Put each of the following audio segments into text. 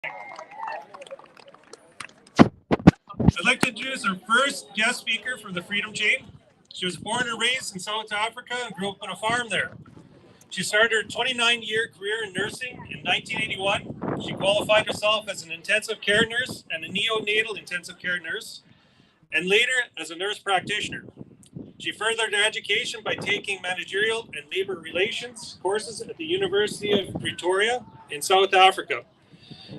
I'd like to introduce our first guest speaker from the Freedom Chain. She was born and raised in South Africa and grew up on a farm there. She started her 29-year career in nursing in 1981. She qualified herself as an intensive care nurse and a neonatal intensive care nurse, and later as a nurse practitioner. She furthered her education by taking managerial and labor relations courses at the University of Pretoria in South Africa.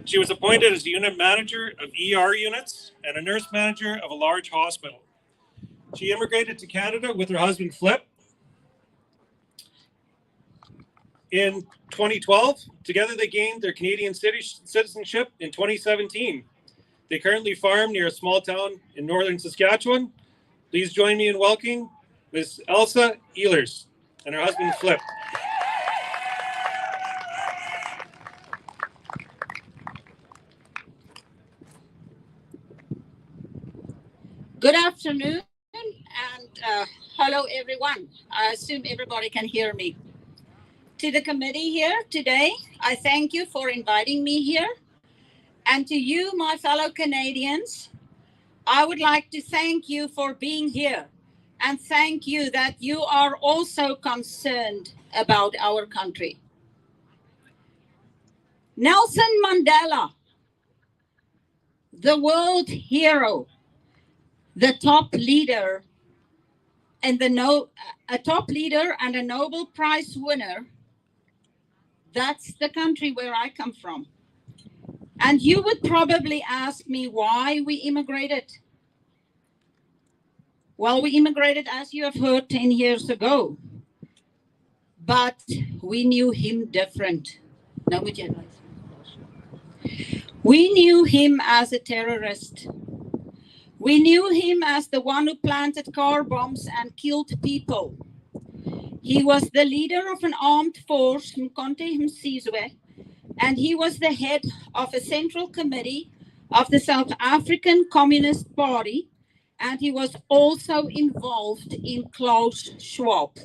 She was appointed as the unit manager of ER units and a nurse manager of a large hospital. She immigrated to Canada with her husband Flip in 2012. Together they gained their Canadian citizenship in 2017. They currently farm near a small town in northern Saskatchewan. Please join me in welcoming Ms. Elsa Ehlers and her husband Flip. Good afternoon and hello everyone. I assume everybody can hear me. To the committee here today, I thank you for inviting me here. And to you, my fellow Canadians, I would like to thank you for being here and thank you that you are also concerned about our country. Nelson Mandela, the world hero, the top leader and a top leader and a Nobel Prize winner. That's the country where I come from. And you would probably ask me why we immigrated. Well, we immigrated, as you have heard, 10 years ago. But we knew him different. We knew him as a terrorist. We knew him as the one who planted car bombs and killed people. He was the leader of an armed force, Mkonte Msizwe, and he was the head of a central committee of the South African Communist Party, and he was also involved in Klaus Schwab.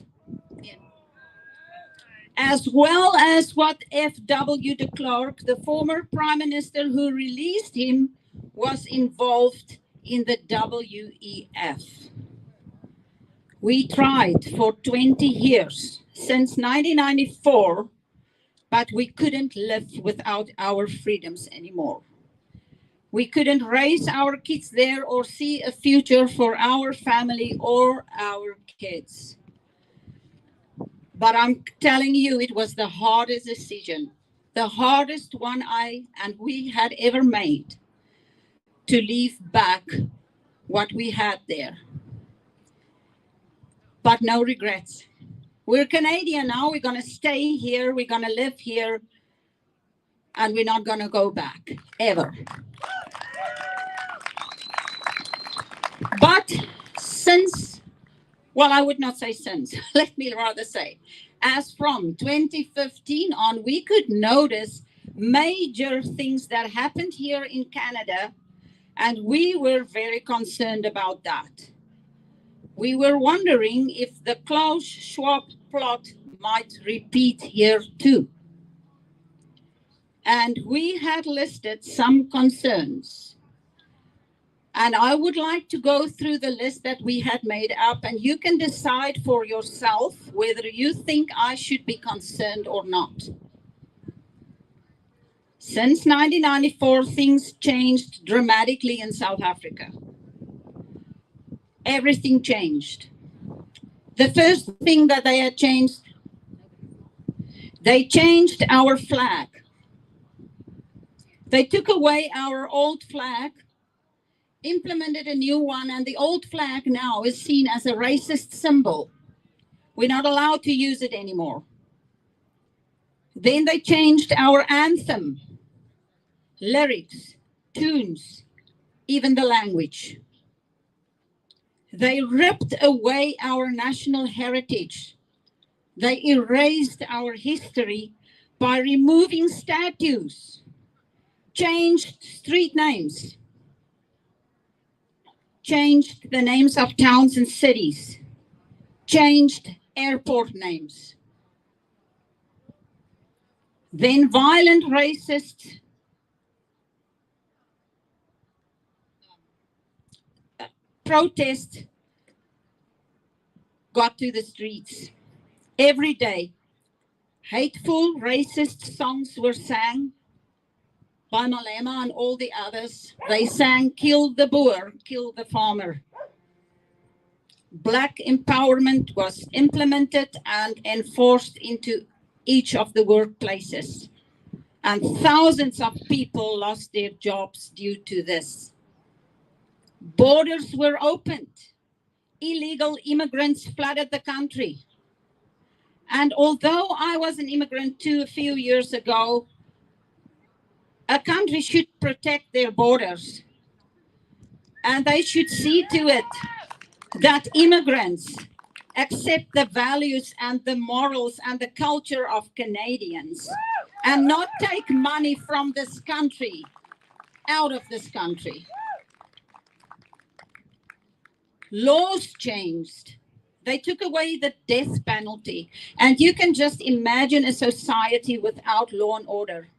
As well as what F.W. de Klerk, the former prime minister who released him, was involved in the WEF. We tried for 20 years, since 1994, but we couldn't live without our freedoms anymore. We couldn't raise our kids there or see a future for our family or our kids. But I'm telling you, it was the hardest decision, the hardest one I and we had ever made, to leave back what we had there. But no regrets. We're Canadian now, we're gonna stay here, we're gonna live here, and we're not gonna go back, ever. But since, well, I would not say since, let me rather say, as from 2015 on, we could notice major things that happened here in Canada, and we were very concerned about that. We were wondering if the Klaus Schwab plot might repeat here too. And we had listed some concerns. And I would like to go through the list that we had made up, and you can decide for yourself whether you think I should be concerned or not. Since 1994, things changed dramatically in South Africa. Everything changed. The first thing that they had changed, they changed our flag. They took away our old flag, implemented a new one, and the old flag now is seen as a racist symbol. We're not allowed to use it anymore. Then they changed our anthem, lyrics, tunes, even the language. They ripped away our national heritage. They erased our history by removing statues, changed street names, changed the names of towns and cities, changed airport names. Then violent racists protest got to the streets. Every day, hateful, racist songs were sang by Malema and all the others. They sang, "Kill the boer, kill the farmer." Black empowerment was implemented and enforced into each of the workplaces. And thousands of people lost their jobs due to this. Borders were opened. Illegal immigrants flooded the country. And although I was an immigrant too a few years ago, a country should protect their borders. And they should see to it that immigrants accept the values and the morals and the culture of Canadians and not take money from this country out of this country. Laws changed. They took away the death penalty. And you can just imagine a society without law and order.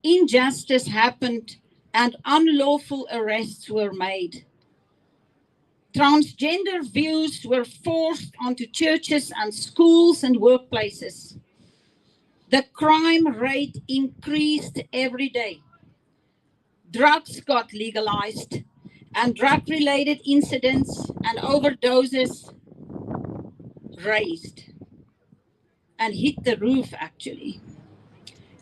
Injustice happened and unlawful arrests were made. Transgender views were forced onto churches and schools and workplaces. The crime rate increased every day. Drugs got legalized, and drug-related incidents and overdoses raised and hit the roof, actually.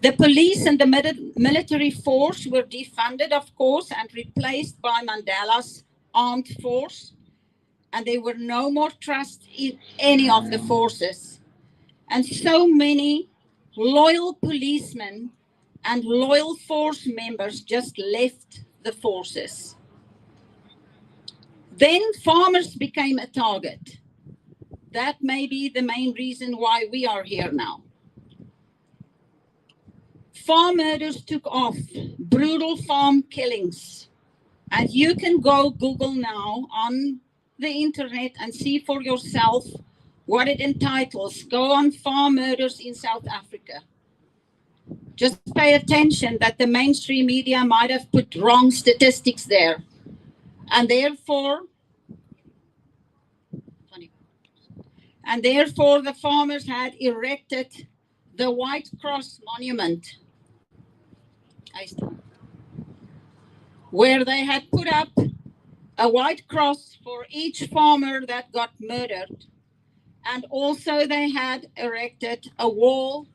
The police and the military force were defunded, of course, and replaced by Mandela's armed force. And there were no more trust in any of the forces. And so many loyal policemen and loyal force members just left the forces. Then farmers became a target. That may be the main reason why we are here now. Farm murders took off, brutal farm killings. And you can go Google now on the internet and see for yourself what it entitles. Go on farm murders in South Africa. Just pay attention that the mainstream media might have put wrong statistics there. And therefore the farmers had erected the White Cross Monument, where they had put up a white cross for each farmer that got murdered. And also they had erected a wall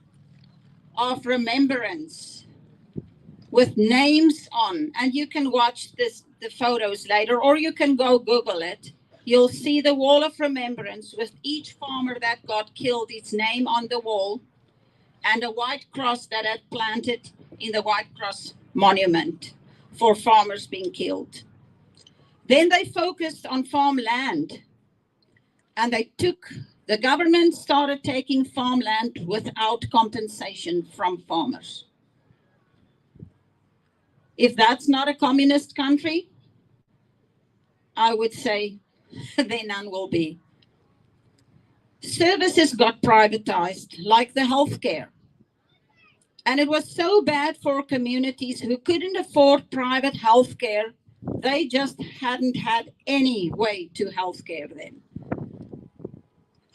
of remembrance with names on. And you can watch the photos later, or you can go Google it. You'll see the wall of remembrance with each farmer that got killed, its name on the wall, and a white cross that had planted in the White Cross Monument for farmers being killed. Then they focused on farmland, and the government started taking farmland without compensation from farmers. If that's not a communist country, I would say then none will be. Services got privatized, like the healthcare. And it was so bad for communities who couldn't afford private healthcare. They just hadn't had any way to healthcare them.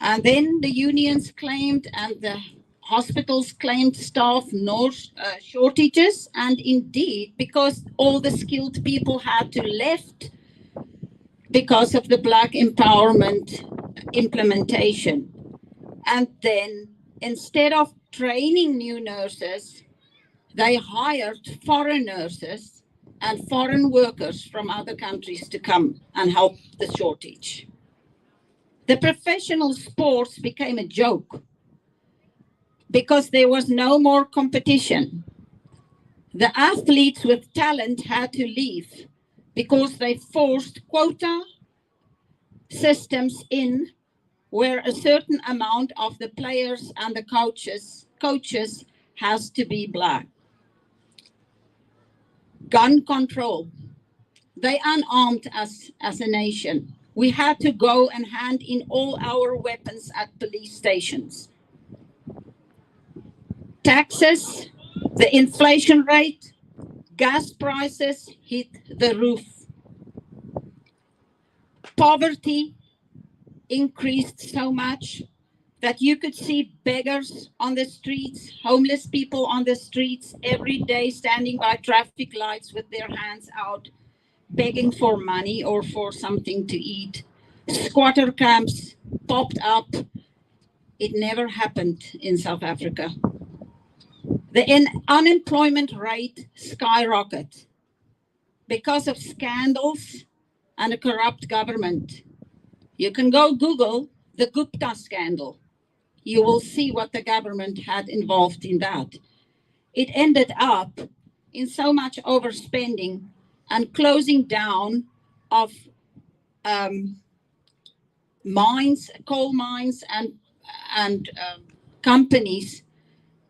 And then the unions claimed and the hospitals claimed staff shortages. And indeed, because all the skilled people had to left because of the Black empowerment implementation. And then instead of training new nurses, they hired foreign nurses and foreign workers from other countries to come and help the shortage. The professional sports became a joke because there was no more competition. The athletes with talent had to leave because they forced quota systems in where a certain amount of the players and the coaches has to be Black. Gun control. They unarmed us as a nation. We had to go and hand in all our weapons at police stations. Taxes, the inflation rate, gas prices hit the roof. Poverty increased so much that you could see beggars on the streets, homeless people on the streets every day standing by traffic lights with their hands out, begging for money or for something to eat. Squatter camps popped up. It never happened in South Africa. The unemployment rate skyrocketed because of scandals and a corrupt government. You can go Google the Gupta scandal. You will see what the government had involved in that. It ended up in so much overspending and closing down of mines, coal mines, and companies.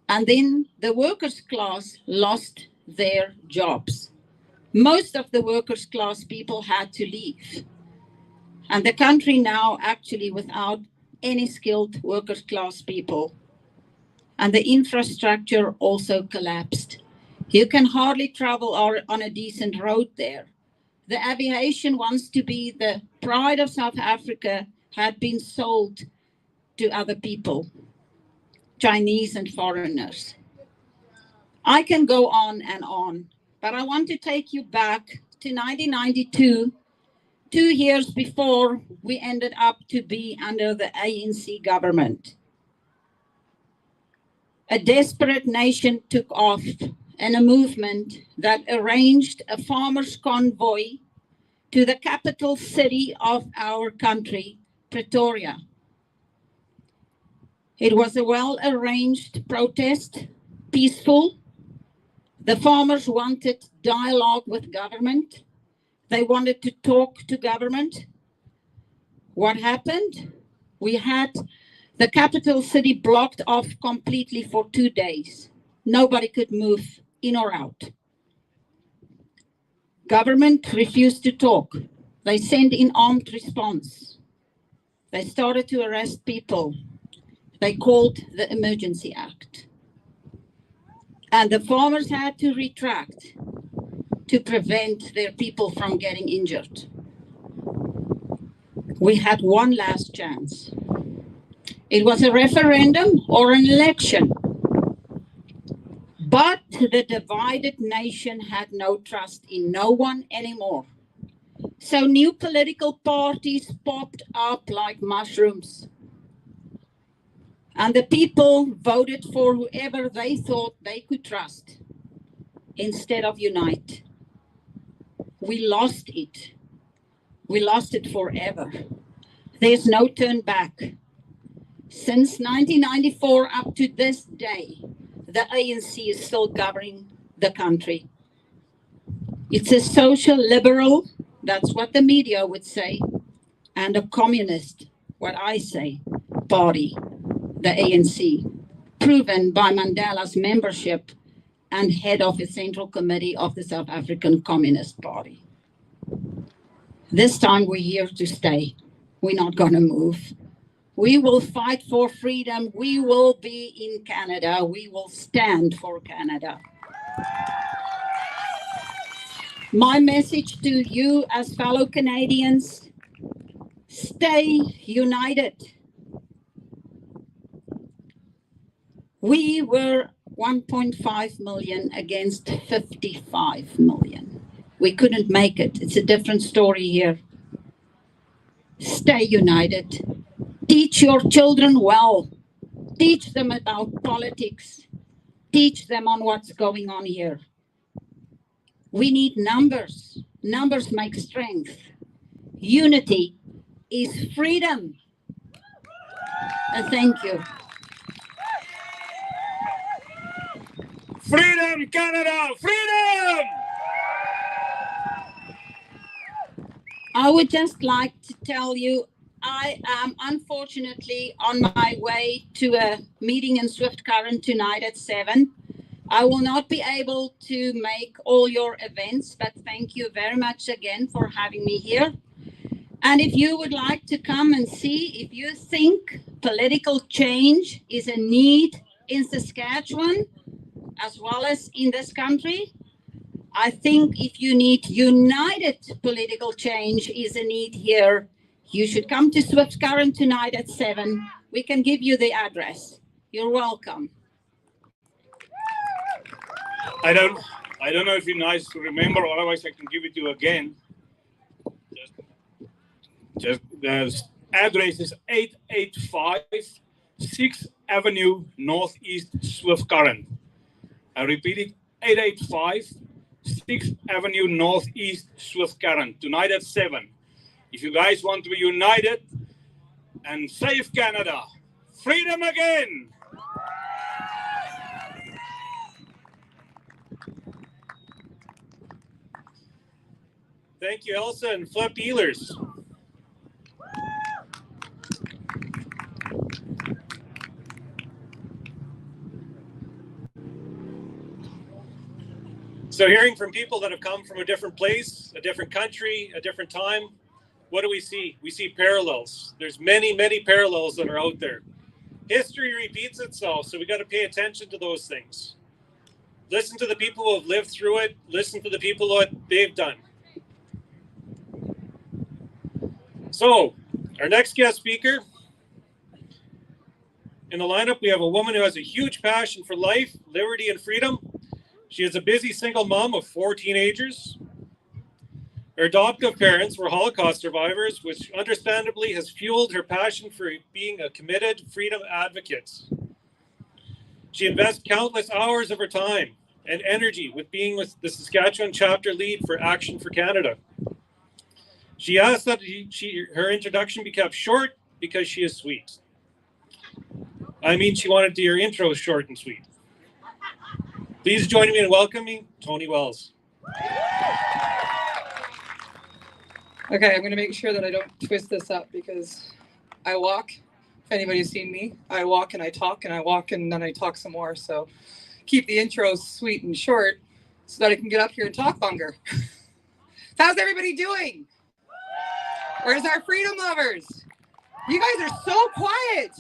And then the workers' class lost their jobs. Most of the workers' class people had to leave. And the country now actually without any skilled workers' class people. And the infrastructure also collapsed. You can hardly travel on a decent road there. The aviation wants to be the pride of South Africa had been sold to other people, Chinese and foreigners. I can go on, but I want to take you back to 1992, 2 years before we ended up to be under the ANC government. A desperate nation took off and a movement that arranged a farmers' convoy to the capital city of our country, Pretoria. It was a well-arranged protest, peaceful. The farmers wanted dialogue with government. They wanted to talk to government. What happened? We had the capital city blocked off completely for 2 days. Nobody could move in or out. Government refused to talk. They sent in armed response. They started to arrest people. They called the Emergency Act. And the farmers had to retract to prevent their people from getting injured. We had one last chance. It was a referendum or an election. But the divided nation had no trust in no one anymore. So new political parties popped up like mushrooms. And the people voted for whoever they thought they could trust instead of unite. We lost it. We lost it forever. There's no turn back. Since 1994 up to this day, the ANC is still governing the country. It's a social liberal, that's what the media would say, and a communist, what I say, party, the ANC, proven by Mandela's membership and head of the Central Committee of the South African Communist Party. This time we're here to stay. We're not going to move. We will fight for freedom. We will be in Canada. We will stand for Canada. My message to you as fellow Canadians, stay united. We were 1.5 million against 55 million. We couldn't make it. It's a different story here. Stay united. Teach your children well. Teach them about politics. Teach them on what's going on here. We need numbers. Numbers make strength. Unity is freedom. And thank you. Freedom, Canada! Freedom! I would just like to tell you, I am unfortunately on my way to a meeting in Swift Current tonight at 7. I will not be able to make all your events, but thank you very much again for having me here. And if you would like to come and see, if you think political change is a need in Saskatchewan, as well as in this country, I think if you need united political change is a need here, you should come to Swift Current tonight at 7. We can give you the address. You're welcome. I don't know if you guys remember, otherwise I can give it to you again. Just the address is 885 6th Avenue Northeast Swift Current. I repeat it, 885 6th Avenue Northeast Swift Current, tonight at 7. If you guys want to be united and save Canada, freedom again! Thank you, Elsa and Flip Ehlers. So hearing from people that have come from a different place, a different country, a different time, what do we see? We see parallels. There's many, many parallels that are out there. History repeats itself, so we got to pay attention to those things. Listen to the people who have lived through it. Listen to the people what they've done. So, our next guest speaker, in the lineup, we have a woman who has a huge passion for life, liberty, and freedom. She is a busy single mom of 4 teenagers. Her adoptive parents were Holocaust survivors, which understandably has fueled her passion for being a committed freedom advocate. She invests countless hours of her time and energy with being with the Saskatchewan chapter lead for Action for Canada. She asked that her introduction be kept short because she is sweet. I mean, she wanted your intro short and sweet. Please join me in welcoming Tony Wells. Okay, I'm going to make sure that I don't twist this up because I walk. If anybody's seen me, I walk and I talk and I walk and then I talk some more. So keep the intros sweet and short so that I can get up here and talk longer. How's everybody doing? Where's our freedom lovers? You guys are so quiet.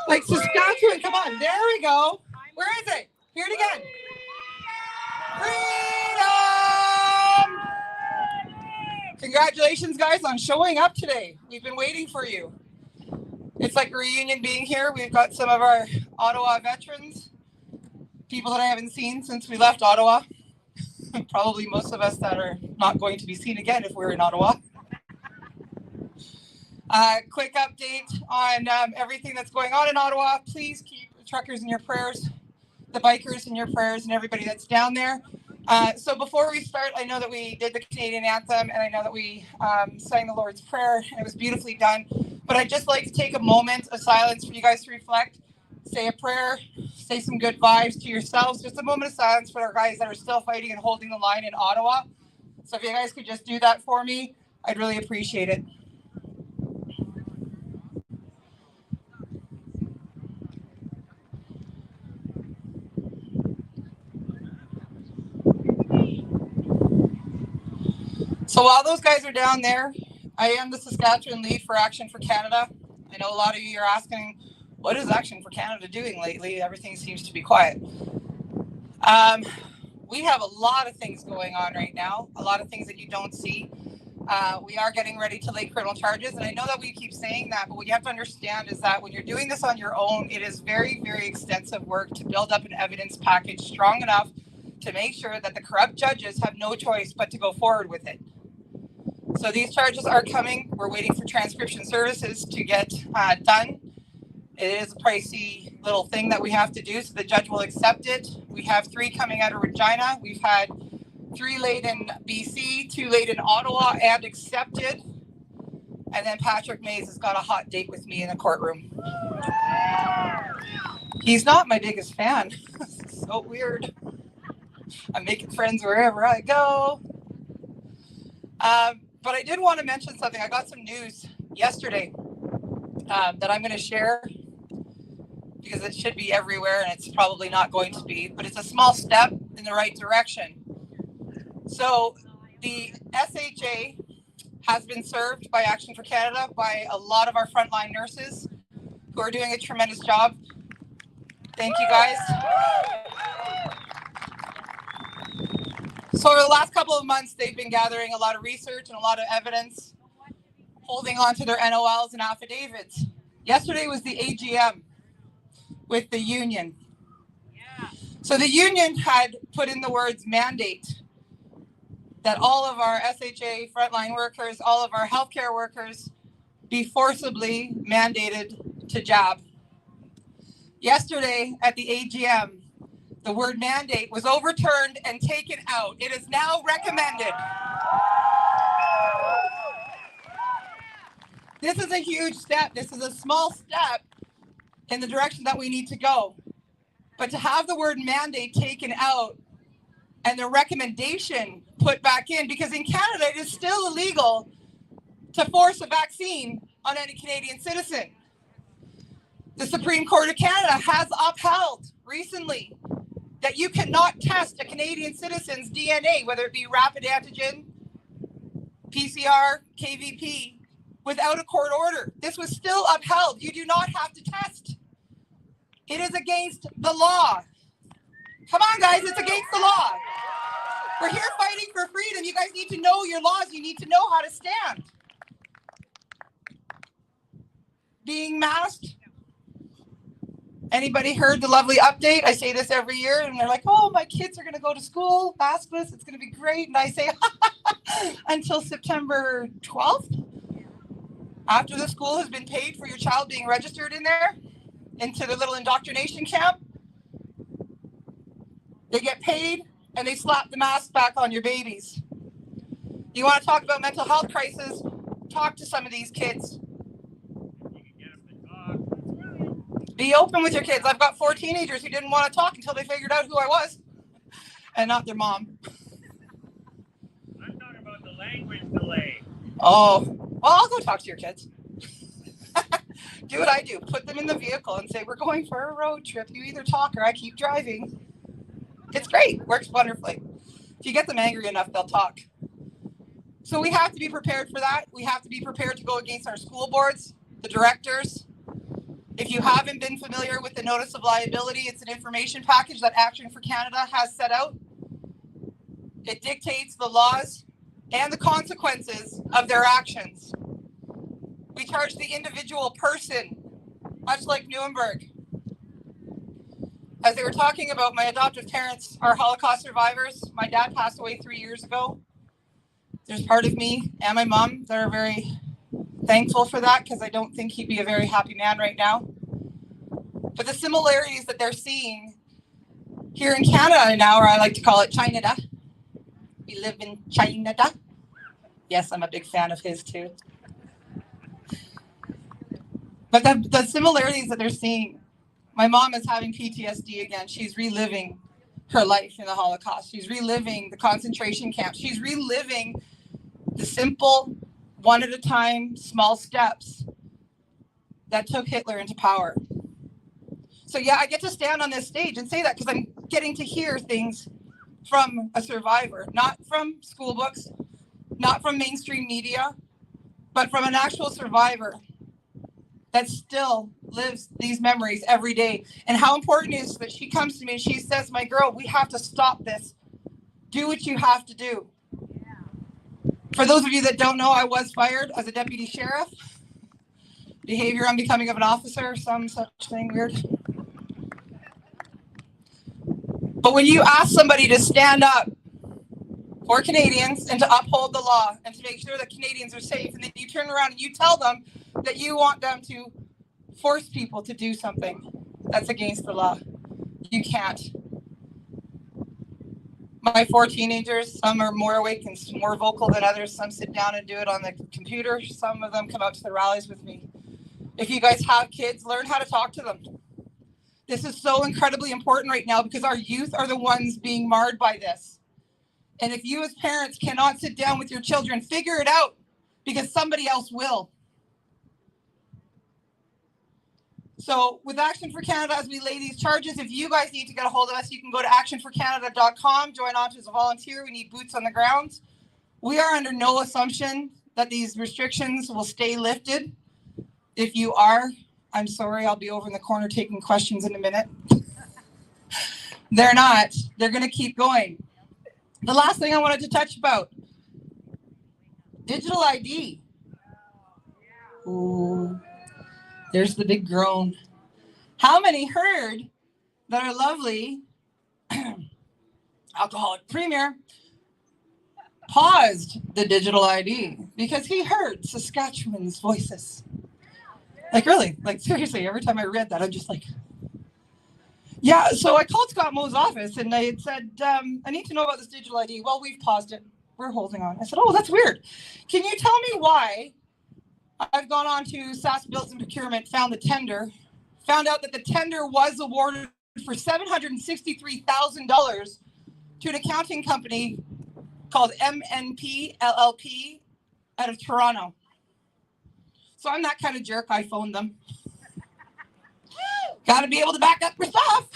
Like Saskatchewan, come on, there we go. Where is it? Hear it again. Freedom! Congratulations, guys, on showing up today. We've been waiting for you. It's like a reunion being here. We've got some of our Ottawa veterans, people that I haven't seen since we left Ottawa. Probably most of us that are not going to be seen again if we're in Ottawa. Quick update on everything that's going on in Ottawa. Please keep the truckers in your prayers, the bikers in your prayers, and everybody that's down there. So before we start, I know that we did the Canadian anthem, and I know that we sang the Lord's Prayer, and it was beautifully done. But I'd just like to take a moment of silence for you guys to reflect, say a prayer, say some good vibes to yourselves. Just a moment of silence for our guys that are still fighting and holding the line in Ottawa. So if you guys could just do that for me, I'd really appreciate it. So while those guys are down there, I am the Saskatchewan lead for Action for Canada. I know a lot of you are asking, what is Action for Canada doing lately? Everything seems to be quiet. We have a lot of things going on right now, a lot of things that you don't see. We are getting ready to lay criminal charges, and I know that we keep saying that, but what you have to understand is that when you're doing this on your own, it is very, very extensive work to build up an evidence package strong enough to make sure that the corrupt judges have no choice but to go forward with it. So these charges are coming. We're waiting for transcription services to get done. It is a pricey little thing that we have to do, so the judge will accept it. We have 3 coming out of Regina. We've had 3 laid in BC, 2 laid in Ottawa and accepted. And then Patrick Mays has got a hot date with me in the courtroom. He's not my biggest fan. This is so weird. I'm making friends wherever I go. But I did want to mention something. I got some news yesterday that I'm going to share because it should be everywhere and it's probably not going to be, but it's a small step in the right direction. So the SHA has been served by Action for Canada by a lot of our frontline nurses who are doing a tremendous job. Thank you, guys. So over the last couple of months, they've been gathering a lot of research and a lot of evidence, holding on to their NOLs and affidavits. Yesterday was the AGM with the union. So the union had put in the words mandate, that all of our SHA frontline workers, all of our healthcare workers be forcibly mandated to jab. Yesterday at the AGM, the word mandate was overturned and taken out. It is now recommended. This is a huge step. This is a small step in the direction that we need to go. But to have the word mandate taken out and the recommendation put back in, because in Canada it is still illegal to force a vaccine on any Canadian citizen. The Supreme Court of Canada has upheld recently that you cannot test a Canadian citizen's DNA, whether it be rapid antigen, PCR, KVP, without a court order. This was still upheld. You do not have to test. It is against the law. Come on, guys, it's against the law. We're here fighting for freedom. You guys need to know your laws. You need to know how to stand. Being masked. Anybody heard the lovely update? I say this every year, and they're like, oh, my kids are going to go to school maskless. It's going to be great. And I say, until September 12th, after the school has been paid for your child being registered in there, into the little indoctrination camp, they get paid, and they slap the mask back on your babies. You want to talk about mental health crisis? Talk to some of these kids. Be open with your kids. I've got 4 teenagers who didn't want to talk until they figured out who I was and not their mom. I'm talking about the language delay. Oh, well, I'll go talk to your kids. Do what I do. Put them in the vehicle and say, we're going for a road trip. You either talk or I keep driving. It's great. Works wonderfully. If you get them angry enough, they'll talk. So we have to be prepared for that. We have to be prepared to go against our school boards, the directors. If you haven't been familiar with the notice of liability, it's an information package that Action for Canada has set out. It dictates the laws and the consequences of their actions. We charge the individual person, much like Nuremberg. As they were talking about, my adoptive parents are Holocaust survivors. My dad passed away 3 years ago. There's part of me and my mom that are very thankful for that, because I don't think he'd be a very happy man right now. But the similarities that they're seeing here in Canada now, or I like to call it China-da. We live in China-da. Yes, I'm a big fan of his too. But the similarities that they're seeing, my mom is having PTSD again. She's reliving her life in the Holocaust. She's reliving the concentration camps. She's reliving the simple, one at a time, small steps that took Hitler into power. So yeah, I get to stand on this stage and say that because I'm getting to hear things from a survivor, not from school books, not from mainstream media, but from an actual survivor that still lives these memories every day. And how important it is that she comes to me and she says, my girl, we have to stop this. Do what you have to do. For those of you that don't know, I was fired as a deputy sheriff. Behavior unbecoming of an officer, some such thing weird. But when you ask somebody to stand up for Canadians and to uphold the law and to make sure that Canadians are safe, and then you turn around and you tell them that you want them to force people to do something that's against the law, you can't. My 4 teenagers, some are more awake and more vocal than others. Some sit down and do it on the computer. Some of them come out to the rallies with me. If you guys have kids, learn how to talk to them. This is so incredibly important right now because our youth are the ones being marred by this. And if you as parents cannot sit down with your children, figure it out, because somebody else will. So with Action for Canada, as we lay these charges, if you guys need to get a hold of us, you can go to actionforcanada.com, join on as a volunteer. We need boots on the ground. We are under no assumption that these restrictions will stay lifted. If you are, I'm sorry, I'll be over in the corner taking questions in a minute. They're not. They're going to keep going. The last thing I wanted to touch about, digital ID. Ooh, there's the big groan. How many heard that our lovely alcoholic premier paused the digital ID because he heard Saskatchewan's voices? Like, really, like, seriously, every time I read that, I'm just like, yeah. So I called Scott Moe's office and I had said, I need to know about this digital ID. Well, we've paused it. We're holding on. I said, oh, that's weird. Can you tell me why? I've gone on to SAS Builds and Procurement, found the tender, found out that the tender was awarded for $763,000 to an accounting company called MNP LLP out of Toronto. So I'm that kind of jerk. I phoned them. Got to be able to back up your stuff.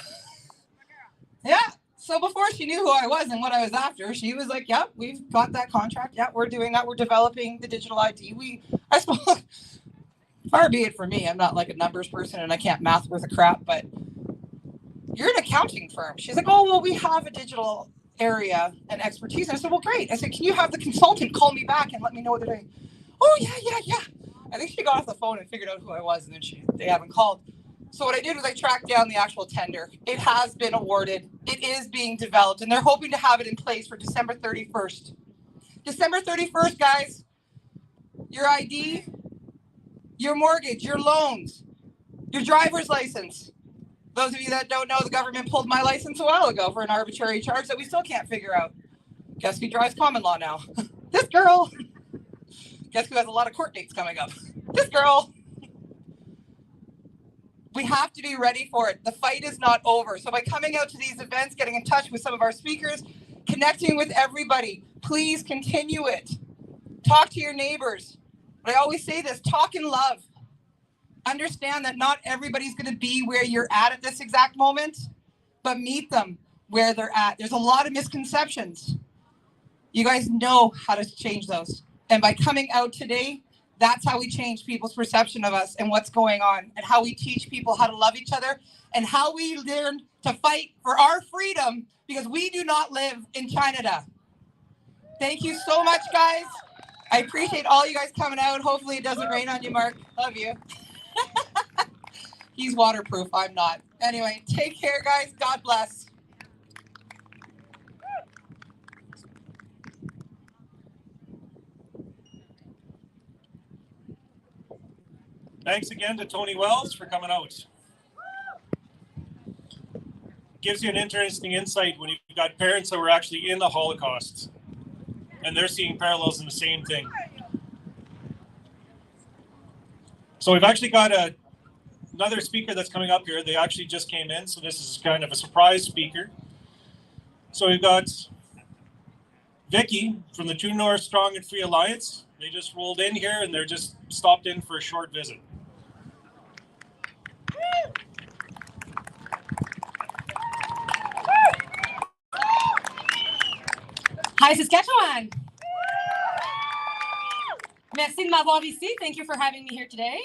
Yeah. So before she knew who I was and what I was after, she was like, "Yep, we've got that contract. Yeah, we're doing that. We're developing the digital ID." I suppose, far be it for me. I'm not like a numbers person and I can't math worth a crap. But you're an accounting firm. She's like, "Oh, well, we have a digital area and expertise." And I said, "Well, great." I said, "Can you have the consultant call me back and let me know what they're doing?" "Oh, yeah. I think she got off the phone and figured out who I was, and then they haven't called. So what I did was I tracked down the actual tender. It has been awarded. It is being developed, and they're hoping to have it in place for December 31st. December 31st, guys. Your ID, your mortgage, your loans, your driver's license. Those of you that don't know, the government pulled my license a while ago for an arbitrary charge that we still can't figure out. Guess who drives common law now? This girl. Guess who has a lot of court dates coming up? This girl. We have to be ready for it. The fight is not over. So by coming out to these events, getting in touch with some of our speakers, connecting with everybody, please continue it. Talk to your neighbors. But I always say this, talk in love. Understand that not everybody's going to be where you're at this exact moment, but meet them where they're at. There's a lot of misconceptions. You guys know how to change those. And by coming out today, that's how we change people's perception of us and what's going on, and how we teach people how to love each other, and how we learn to fight for our freedom, because we do not live in Canada. Thank you so much, guys. I appreciate all you guys coming out. Hopefully it doesn't rain on you, Mark. Love you. He's waterproof. I'm not. Anyway, take care, guys. God bless. Thanks again to Tony Wells for coming out. Gives you an interesting insight when you've got parents that were actually in the Holocaust and they're seeing parallels in the same thing. So we've actually got another speaker that's coming up here. They actually just came in, so this is kind of a surprise speaker. So we've got Vicky from the True North Strong and Free Alliance. They just rolled in here and they're just stopped in for a short visit. Hi Saskatchewan! Merci de m'avoir ici. Thank you for having me here today.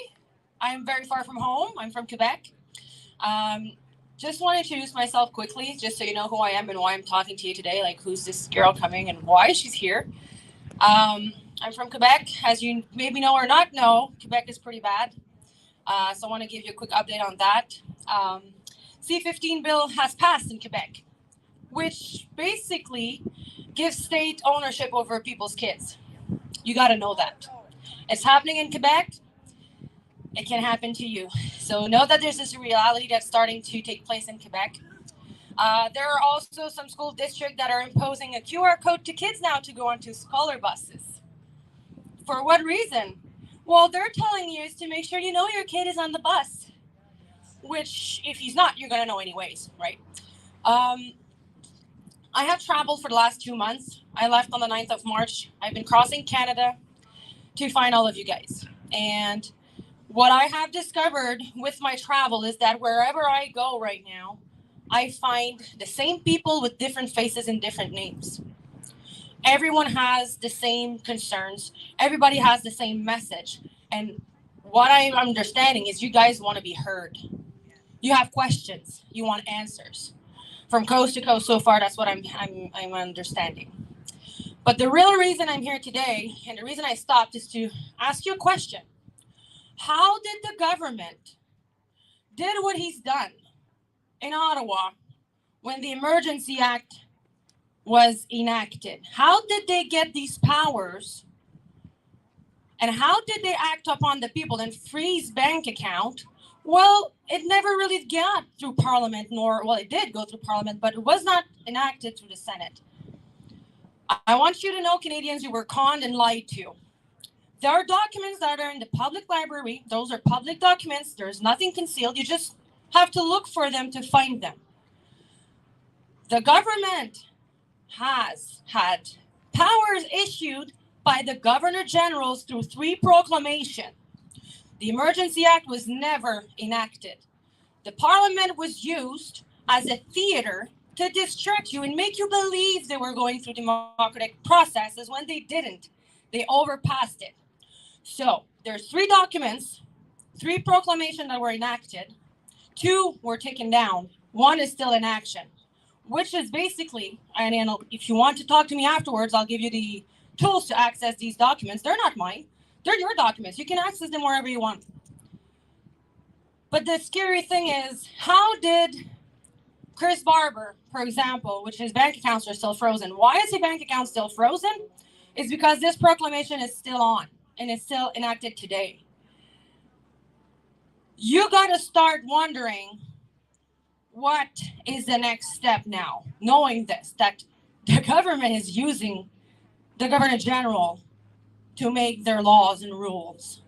I'm very far from home. I'm from Quebec. Just want to introduce myself quickly, just so you know who I am and why I'm talking to you today, like who's this girl coming and why she's here. I'm from Quebec. As you maybe know or not know, Quebec is pretty bad. So I want to give you a quick update on that. C-15 bill has passed in Quebec, which basically gives state ownership over people's kids. You got to know that. It's happening in Quebec. It can happen to you. So know that there's this reality that's starting to take place in Quebec. There are also some school districts that are imposing a QR code to kids now to go onto scholar buses. For what reason? Well, they're telling you is to make sure you know your kid is on the bus, which if he's not, you're going to know anyways, right? I have traveled for the last 2 months. I left on the 9th of March. I've been crossing Canada to find all of you guys. And what I have discovered with my travel is that wherever I go right now, I find the same people with different faces and different names. Everyone has the same concerns. Everybody has the same message. And what I'm understanding is you guys want to be heard. You have questions. You want answers. from coast to coast so far. That's what I'm understanding. But the real reason I'm here today, and the reason I stopped, is to ask you a question. How did the government did what he's done in Ottawa when the Emergency Act was enacted? How did they get these powers? And how did they act upon the people and freeze bank account? Well, it never really got through Parliament, well, it did go through Parliament, but it was not enacted through the Senate. I want you to know, Canadians, you were conned and lied to. There are documents that are in the public library. Those are public documents. There's nothing concealed. You just have to look for them to find them. The government has had powers issued by the Governor Generals through 3 proclamations. The Emergency Act was never enacted. The Parliament was used as a theater to distract you and make you believe they were going through democratic processes when they didn't. They overpassed it. So there's 3 documents, 3 proclamations that were enacted, 2 were taken down, 1 is still in action, which is basically, and if you want to talk to me afterwards, I'll give you the tools to access these documents. They're not mine. They're your documents. You can access them wherever you want. But the scary thing is, how did Chris Barber, for example, which his bank accounts are still frozen. Why is his bank account still frozen? It's because this proclamation is still on and it's still enacted today. You got to start wondering, what is the next step now? Knowing this, that the government is using the Governor General to make their laws and rules.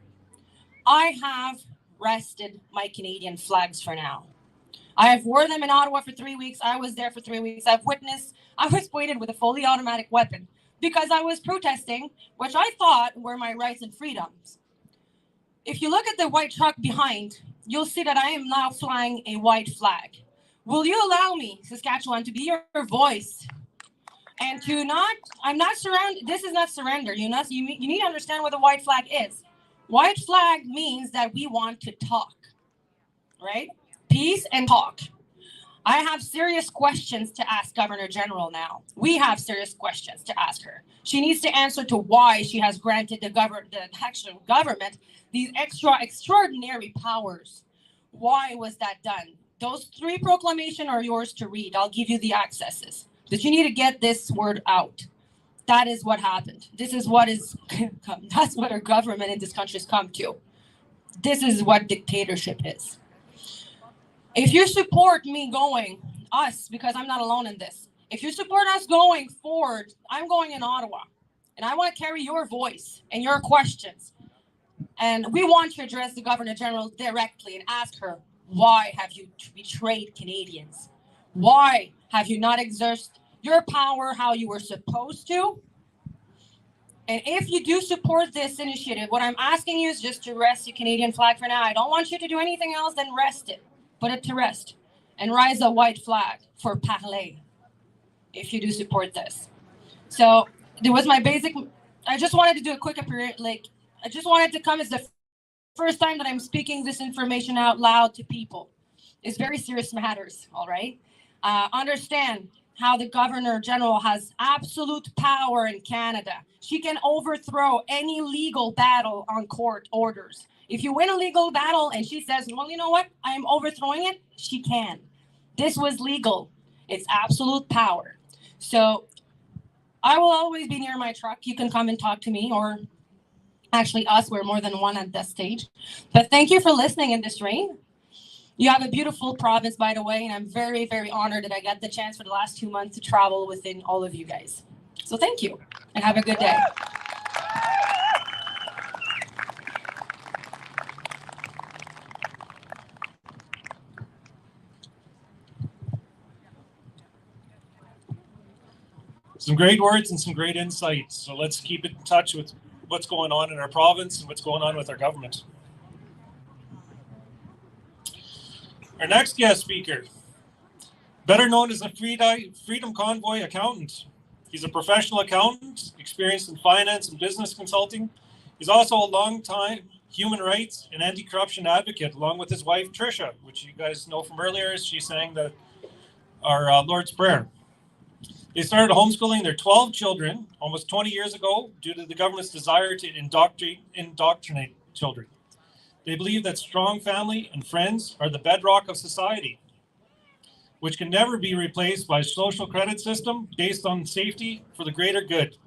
I have rested my Canadian flags for now. I have worn them in Ottawa for 3 weeks. I was there for 3 weeks. I was pointed with a fully automatic weapon because I was protesting, which I thought were my rights and freedoms. If you look at the white truck behind, you'll see that I am now flying a white flag. Will you allow me, Saskatchewan, to be your voice? And I'm not surrounded. This is not surrender. You need to understand what the white flag is. White flag means that we want to talk, right? Peace and talk. I have serious questions to ask Governor General now. We have serious questions to ask her. She needs to answer to why she has granted the actual government these extraordinary powers. Why was that done? Those 3 proclamations are yours to read. I'll give you the accesses. But you need to get this word out. That is what happened. This is what that's what our government in this country has come to. This is what dictatorship is. If you support me us, because I'm not alone in this, if you support us going forward, I'm going in Ottawa, and I want to carry your voice and your questions. And we want to address the Governor General directly and ask her, why have you betrayed Canadians? Why have you not exerted your power how you were supposed to? And if you do support this initiative, what I'm asking you is just to rest your Canadian flag for now. I don't want you to do anything else than rest it. Put it to rest and rise a white flag for parler if you do support this. So there was my basic, I just wanted to do a quick appearance. I just wanted to come as the first time that I'm speaking this information out loud to people. It's very serious matters, all right? Understand how the Governor General has absolute power in Canada. She can overthrow any legal battle on court orders. If you win a legal battle and she says, well, you know what, I'm overthrowing it, she can. This was legal. It's absolute power. So I will always be near my truck. You can come and talk to me, or actually us, we're more than one at this stage. But thank you for listening in this rain. You have a beautiful province, by the way, and I'm very, very honored that I got the chance for the last 2 months to travel within all of you guys. So thank you, and have a good day. Some great words and some great insights. So let's keep in touch with what's going on in our province and what's going on with our government. Our next guest speaker, better known as a Freedom Convoy accountant. He's a professional accountant, experienced in finance and business consulting. He's also a long-time human rights and anti-corruption advocate, along with his wife, Tricia, which you guys know from earlier. She sang the our Lord's Prayer. They started homeschooling their 12 children almost 20 years ago due to the government's desire to indoctrinate children. They believe that strong family and friends are the bedrock of society, which can never be replaced by a social credit system based on safety for the greater good.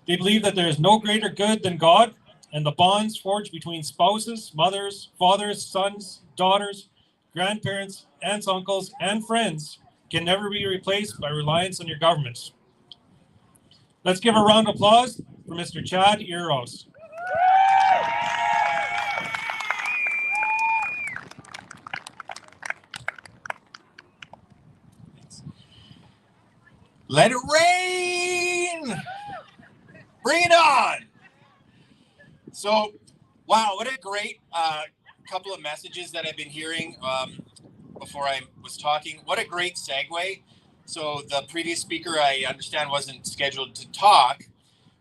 They believe that there is no greater good than God, and the bonds forged between spouses, mothers, fathers, sons, daughters, grandparents, aunts, uncles, and friends can never be replaced by reliance on your governments. Let's give a round of applause for Mr. Chad Eros. Let it rain! Bring it on! So, wow, what a great couple of messages that I've been hearing before I was talking. What a great segue. So the previous speaker, I understand, wasn't scheduled to talk,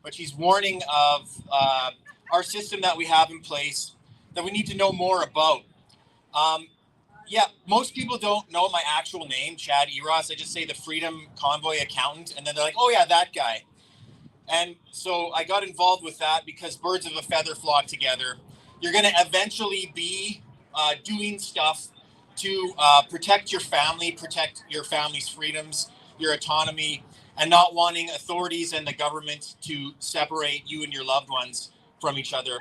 but she's warning of our system that we have in place that we need to know more about. Yeah, most people don't know my actual name, Chad Eros. I just say the Freedom Convoy accountant, and then they're like, oh yeah, that guy. And so I got involved with that because birds of a feather flock together. You're going to eventually be doing stuff to protect your family, protect your family's freedoms, your autonomy, and not wanting authorities and the government to separate you and your loved ones from each other.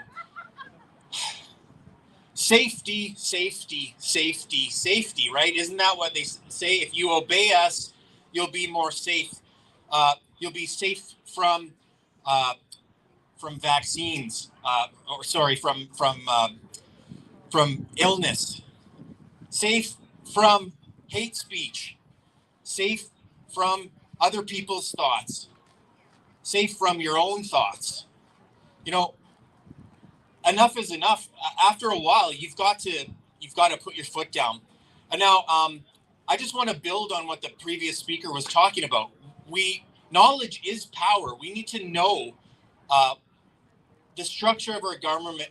Safety, safety, safety, safety, right? Isn't that what they say? If you obey us, you'll be more safe. You'll be safe from vaccines, from illness, safe from hate speech, safe from other people's thoughts, safe from your own thoughts. You know, enough is enough. After a while, you've got to put your foot down. And now, I just want to build on what the previous speaker was talking about. Knowledge is power. We need to know the structure of our government,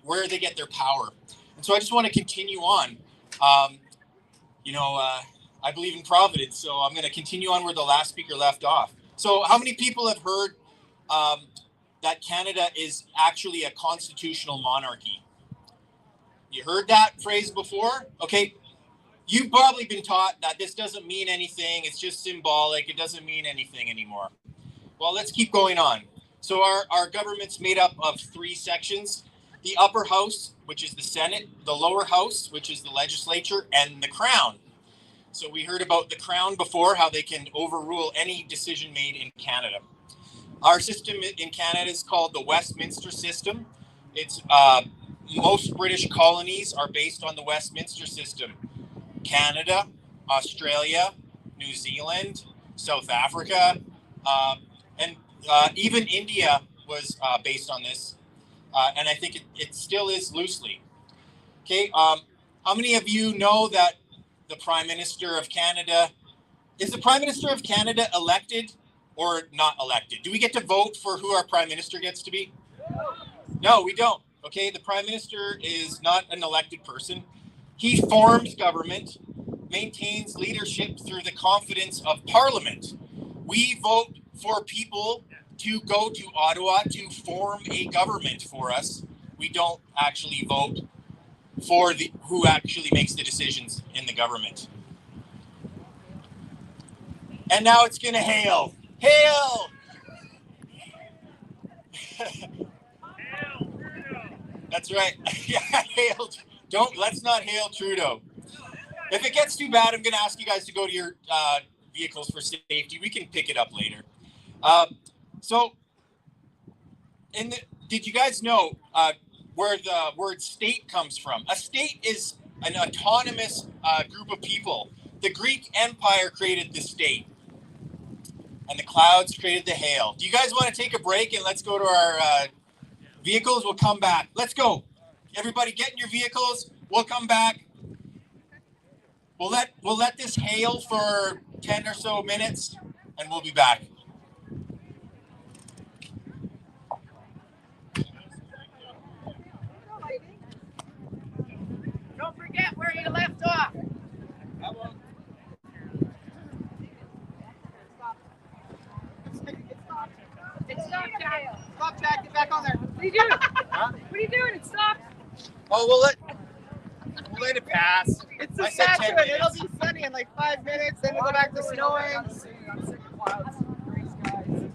where they get their power. And so I just want to continue on. I believe in providence, so I'm going to continue on where the last speaker left off. So how many people have heard that Canada is actually a constitutional monarchy? You heard that phrase before? Okay. You've probably been taught that this doesn't mean anything. It's just symbolic. It doesn't mean anything anymore. Well, let's keep going on. So our government's made up of three sections: the upper house, which is the Senate, the lower house, which is the legislature, and the crown. So we heard about the crown before, how they can overrule any decision made in Canada. Our system in Canada is called the Westminster system. It's most British colonies are based on the Westminster system. Canada, Australia, New Zealand, South Africa, and even India was based on this. And I think it still is loosely. Okay, how many of you know that the Prime Minister of Canada, is the Prime Minister of Canada elected or not elected? Do we get to vote for who our Prime Minister gets to be? No, we don't. Okay, the Prime Minister is not an elected person. He forms government, maintains leadership through the confidence of Parliament. We vote for people to go to Ottawa to form a government for us. We don't actually vote for who actually makes the decisions in the government. And now it's going to hail. Hail! That's right. Yeah, hail. Let's not hail Trudeau. If it gets too bad, I'm going to ask you guys to go to your vehicles for safety. We can pick it up later. Did you guys know where the word state comes from? A state is an autonomous group of people. The Greek Empire created the state, and the clouds created the hail. Do you guys want to take a break and let's go to our vehicles? We'll come back. Let's go. Everybody get in your vehicles. We'll come back. We'll let this hail for 10 or so minutes, and we'll be back. Don't forget where you left off. Stop, Jack. Get back on there. What are you doing? Huh? What are you doing? It stopped. Oh, we'll let it pass. It's I said 10 Saskatchewan. It'll minutes. be sunny in like 5 minutes. Then it'll go back to snowing. I'm sick of clouds. Gray skies.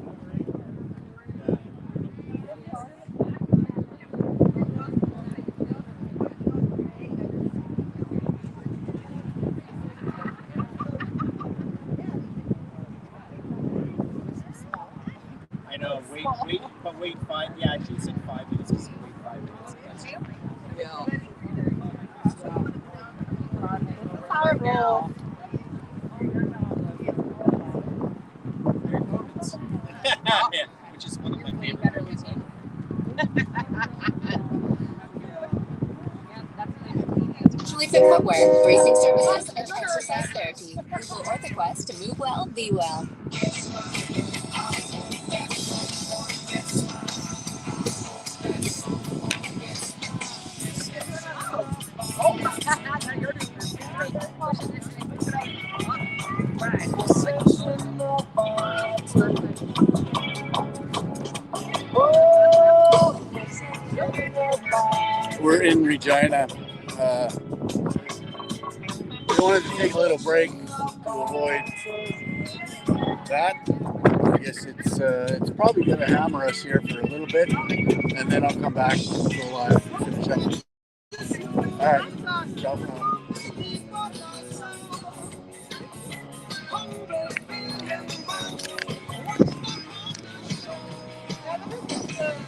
I know. Wait 5. Yeah, she said 5 minutes. Wait 5 minutes. Yeah. Powerful. Yeah, which is one of my favorite movies. Actually Fit Footwear, bracing services, and exercise therapy. Google OrthoQuest to move well, be well. We're in Regina. We wanted to take a little break to avoid that. I guess it's probably going to hammer us here for a little bit, and then I'll come back and go live and finish up.